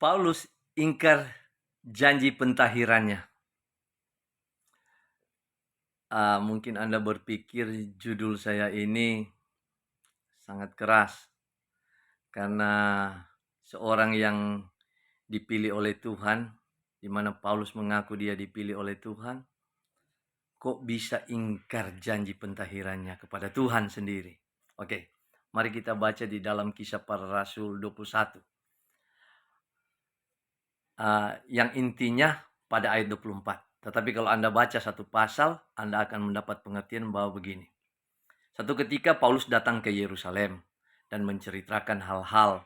Paulus ingkar janji pentahirannya. Mungkin Anda berpikir judul saya ini sangat keras, karena seorang yang dipilih oleh Tuhan, di mana Paulus mengaku dia dipilih oleh Tuhan, kok bisa ingkar janji pentahirannya kepada Tuhan sendiri. Oke, mari kita baca di dalam Kisah Para Rasul 21. Yang intinya pada ayat 24. Tetapi kalau Anda baca satu pasal, Anda akan mendapat pengertian bahwa begini. Satu ketika Paulus datang ke Yerusalem dan menceritakan hal-hal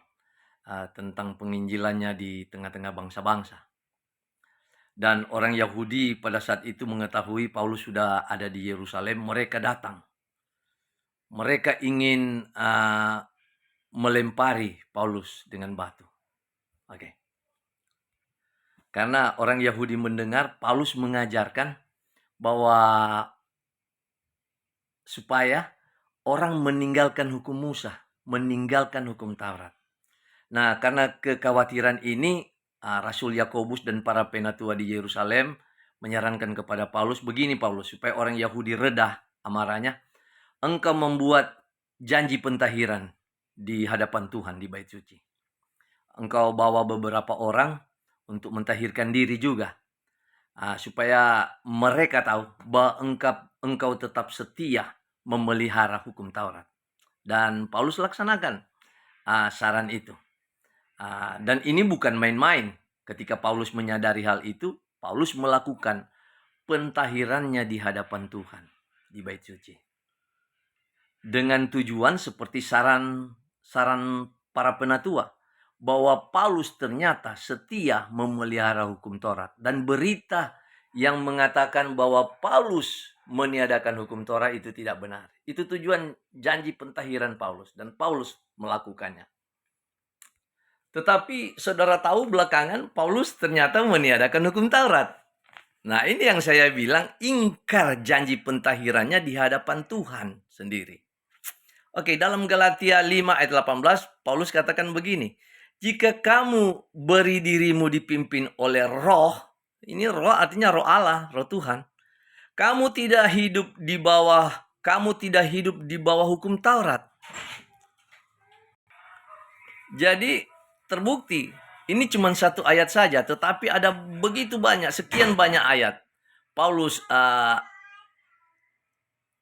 tentang penginjilannya di tengah-tengah bangsa-bangsa. Dan orang Yahudi pada saat itu mengetahui Paulus sudah ada di Yerusalem, mereka datang. Mereka ingin melempari Paulus dengan batu. Oke. Karena orang Yahudi mendengar Paulus mengajarkan bahwa supaya orang meninggalkan hukum Musa, meninggalkan hukum Taurat. Nah, karena kekhawatiran ini, Rasul Yakobus dan para penatua di Yerusalem menyarankan kepada Paulus, begini Paulus, supaya orang Yahudi reda amarahnya, engkau membuat janji pentahiran di hadapan Tuhan di bait suci. Engkau bawa beberapa orang untuk mentahirkan diri juga. Supaya mereka tahu bahwa engkau tetap setia memelihara hukum Taurat. Dan Paulus laksanakan saran itu. Dan ini bukan main-main. Ketika Paulus menyadari hal itu, Paulus melakukan pentahirannya di hadapan Tuhan di bait suci. Dengan tujuan seperti saran para penatua, bahwa Paulus ternyata setia memelihara hukum Taurat. Dan berita yang mengatakan bahwa Paulus meniadakan hukum Taurat itu tidak benar. Itu tujuan janji pentahiran Paulus. Dan Paulus melakukannya. Tetapi saudara tahu belakangan Paulus ternyata meniadakan hukum Taurat. Nah, ini yang saya bilang ingkar janji pentahirannya di hadapan Tuhan sendiri. Oke, dalam Galatia 5 ayat 18, Paulus katakan begini. Jika kamu beri dirimu dipimpin oleh roh, ini roh artinya roh Allah, roh Tuhan. Kamu tidak hidup di bawah hukum Taurat. Jadi terbukti, ini cuma satu ayat saja, tetapi ada begitu banyak, sekian banyak ayat. Paulus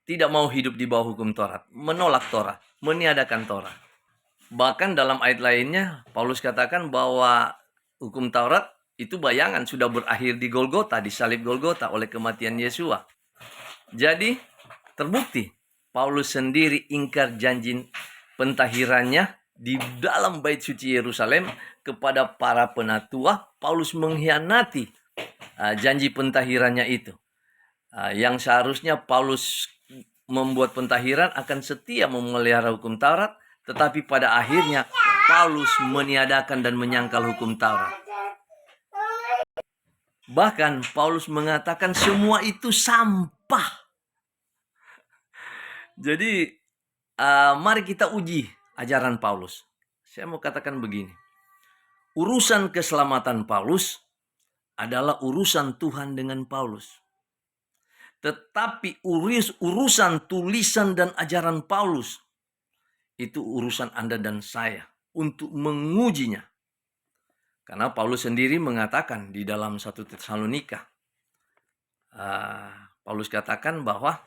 tidak mau hidup di bawah hukum Taurat, menolak Taurat, meniadakan Taurat. Bahkan dalam ayat lainnya, Paulus katakan bahwa hukum Taurat itu bayangan sudah berakhir di Golgota, di salib Golgota oleh kematian Yesua. Jadi terbukti, Paulus sendiri ingkar janji pentahirannya di dalam bait suci Yerusalem kepada para penatua. Paulus mengkhianati janji pentahirannya itu. Yang seharusnya Paulus membuat pentahiran akan setia memelihara hukum Taurat, tetapi pada akhirnya Paulus meniadakan dan menyangkal hukum Taurat. Bahkan Paulus mengatakan semua itu sampah. Jadi mari kita uji ajaran Paulus. Saya mau katakan begini. Urusan keselamatan Paulus adalah urusan Tuhan dengan Paulus. Tetapi urusan tulisan dan ajaran Paulus itu urusan Anda dan saya untuk mengujinya. Karena Paulus sendiri mengatakan di dalam 1 Tesalonika, Paulus katakan bahwa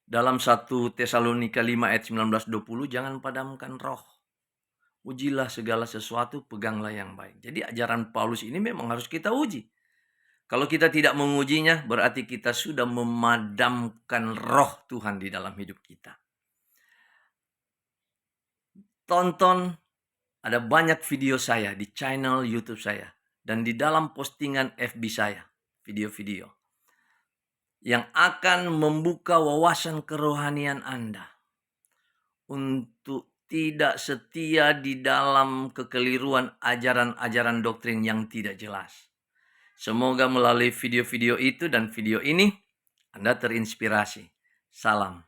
dalam 1 Tesalonika 5 ayat 19-20, jangan padamkan roh. Ujilah segala sesuatu, peganglah yang baik. Jadi ajaran Paulus ini memang harus kita uji. Kalau kita tidak mengujinya, berarti kita sudah memadamkan roh Tuhan di dalam hidup kita. Tonton, ada banyak video saya di channel YouTube saya. Dan di dalam postingan FB saya, video-video. Yang akan membuka wawasan kerohanian Anda. Untuk tidak setia di dalam kekeliruan ajaran-ajaran doktrin yang tidak jelas. Semoga melalui video-video itu dan video ini, Anda terinspirasi. Salam.